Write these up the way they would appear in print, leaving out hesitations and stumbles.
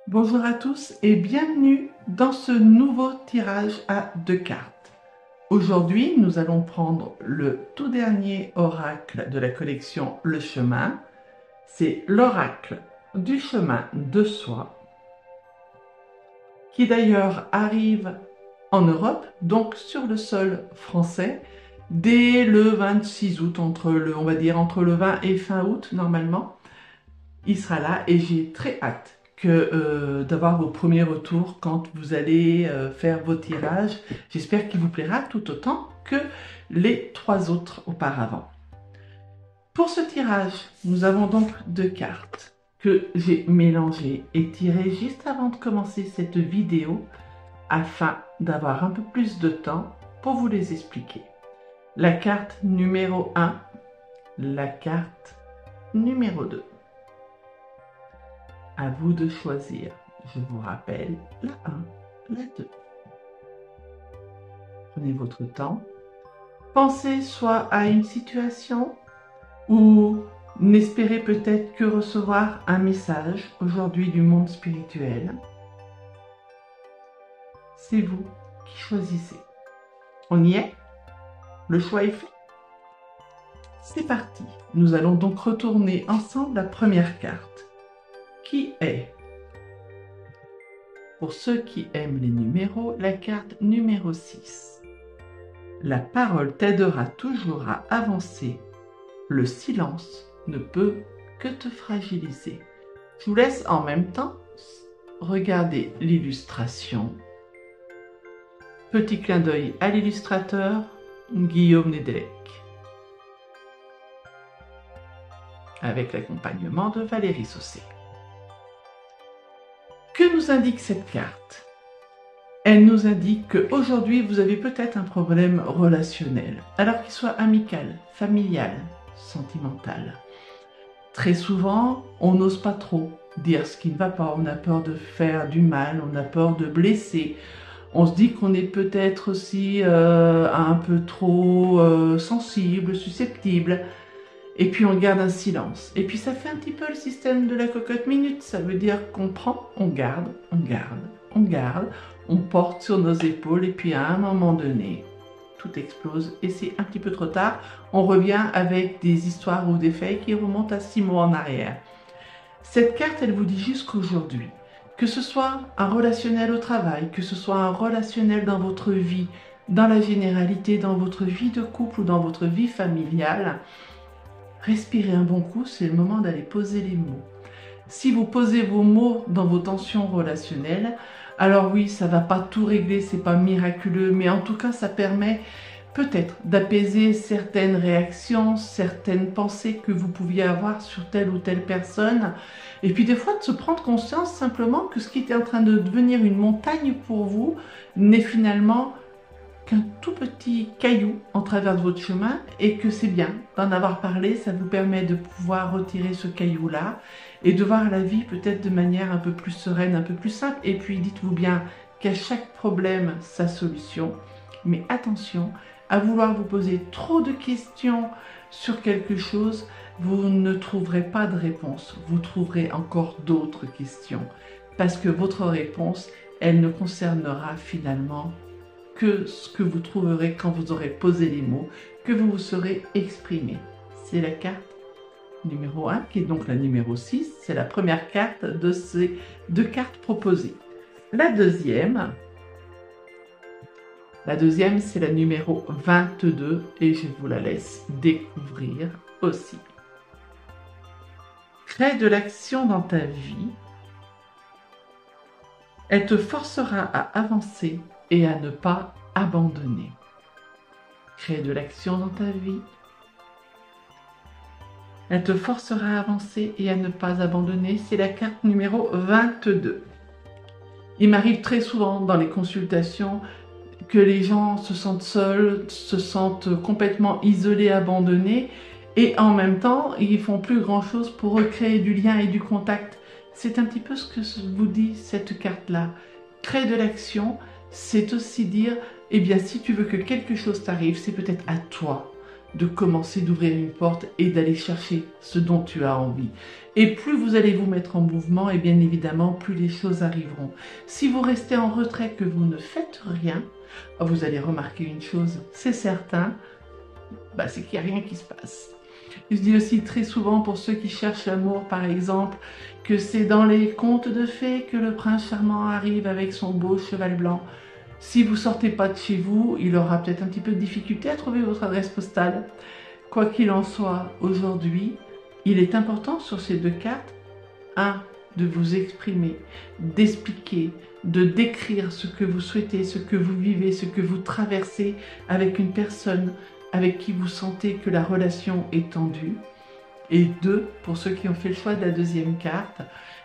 Bonjour à tous et bienvenue dans ce nouveau tirage à 2 cartes. Aujourd'hui, nous allons prendre le tout dernier oracle de la collection Le Chemin. C'est l'oracle du chemin de soi, qui d'ailleurs arrive en Europe, donc sur le sol français, dès le 26 août, on va dire entre le 20 et fin août normalement. Il sera là et j'ai très hâte d'avoir vos premiers retours quand vous allez faire vos tirages. J'espère qu'il vous plaira tout autant que les 3 autres auparavant. Pour ce tirage, nous avons donc 2 cartes que j'ai mélangées et tirées juste avant de commencer cette vidéo afin d'avoir un peu plus de temps pour vous les expliquer. La carte numéro 1, la carte numéro 2. À vous de choisir. Je vous rappelle la 1, la 2. Prenez votre temps. Pensez soit à une situation ou n'espérez peut-être que recevoir un message aujourd'hui du monde spirituel. C'est vous qui choisissez. On y est? Le choix est fait? C'est parti. Nous allons donc retourner ensemble la première carte. Qui est, pour ceux qui aiment les numéros, la carte numéro 6. La parole t'aidera toujours à avancer. Le silence ne peut que te fragiliser. Je vous laisse en même temps regarder l'illustration. Petit clin d'œil à l'illustrateur Guillaume Nedelec, avec l'accompagnement de Valérie Saucé. Que nous indique cette carte? Elle nous indique qu'aujourd'hui, vous avez peut-être un problème relationnel, alors qu'il soit amical, familial, sentimental. Très souvent, on n'ose pas trop dire ce qui ne va pas, on a peur de faire du mal, on a peur de blesser. On se dit qu'on est peut-être aussi un peu trop sensible, susceptible. Et puis on garde un silence. Et puis ça fait un petit peu le système de la cocotte minute. Ça veut dire qu'on prend, on garde, on garde, on garde, on porte sur nos épaules et puis à un moment donné, tout explose et c'est un petit peu trop tard. On revient avec des histoires ou des faits qui remontent à 6 mois en arrière. Cette carte, elle vous dit jusqu'aujourd'hui, que ce soit un relationnel au travail, que ce soit un relationnel dans votre vie, dans la généralité, dans votre vie de couple ou dans votre vie familiale, respirez un bon coup, c'est le moment d'aller poser les mots. Si vous posez vos mots dans vos tensions relationnelles, alors oui, ça ne va pas tout régler, c'est pas miraculeux, mais en tout cas, ça permet peut-être d'apaiser certaines réactions, certaines pensées que vous pouviez avoir sur telle ou telle personne. Et puis des fois, de se prendre conscience simplement que ce qui était en train de devenir une montagne pour vous n'est finalement qu'un tout petit caillou en travers de votre chemin et que c'est bien d'en avoir parlé, ça vous permet de pouvoir retirer ce caillou-là et de voir la vie peut-être de manière un peu plus sereine, un peu plus simple. Et puis dites-vous bien qu'à chaque problème, sa solution. Mais attention à vouloir vous poser trop de questions sur quelque chose, vous ne trouverez pas de réponse, vous trouverez encore d'autres questions parce que votre réponse, elle ne concernera finalement que ce que vous trouverez quand vous aurez posé les mots, que vous vous serez exprimé. C'est la carte numéro 1, qui est donc la numéro 6. C'est la première carte de ces 2 cartes proposées. La deuxième, c'est la numéro 22 et je vous la laisse découvrir aussi. Crée de l'action dans ta vie. Elle te forcera à avancer et à ne pas abandonner. Crée de l'action dans ta vie. Elle te forcera à avancer et à ne pas abandonner. C'est la carte numéro 22. Il m'arrive très souvent dans les consultations que les gens se sentent seuls, se sentent complètement isolés, abandonnés, et en même temps, ils font plus grand-chose pour recréer du lien et du contact. C'est un petit peu ce que vous dit cette carte-là. Crée de l'action. C'est aussi dire, eh bien, si tu veux que quelque chose t'arrive, c'est peut-être à toi de commencer d'ouvrir une porte et d'aller chercher ce dont tu as envie. Et plus vous allez vous mettre en mouvement, et bien évidemment, plus les choses arriveront. Si vous restez en retrait, que vous ne faites rien, vous allez remarquer une chose, c'est certain, c'est qu'il n'y a rien qui se passe. Je dis aussi très souvent pour ceux qui cherchent l'amour, par exemple, que c'est dans les contes de fées que le prince charmant arrive avec son beau cheval blanc. Si vous sortez pas de chez vous, il aura peut-être un petit peu de difficulté à trouver votre adresse postale. Quoi qu'il en soit, aujourd'hui, il est important sur ces deux cartes, de vous exprimer, d'expliquer, de décrire ce que vous souhaitez, ce que vous vivez, ce que vous traversez avec une personne avec qui vous sentez que la relation est tendue. Et 2, pour ceux qui ont fait le choix de la deuxième carte,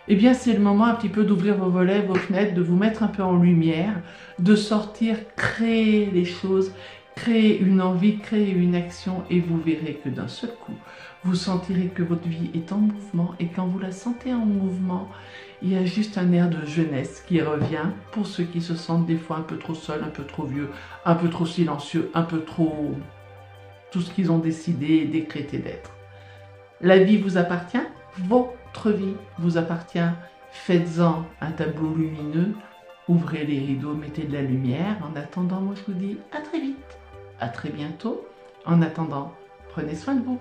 eh bien c'est le moment un petit peu d'ouvrir vos volets, vos fenêtres, de vous mettre un peu en lumière, de sortir, créer les choses, créer une envie, créer une action, et vous verrez que d'un seul coup, vous sentirez que votre vie est en mouvement, et quand vous la sentez en mouvement, il y a juste un air de jeunesse qui revient pour ceux qui se sentent des fois un peu trop seuls, un peu trop vieux, un peu trop silencieux, un peu trop tout ce qu'ils ont décidé et décrété d'être. La vie vous appartient, votre vie vous appartient. Faites-en un tableau lumineux, ouvrez les rideaux, mettez de la lumière. En attendant, moi je vous dis à très vite, à très bientôt. En attendant, prenez soin de vous.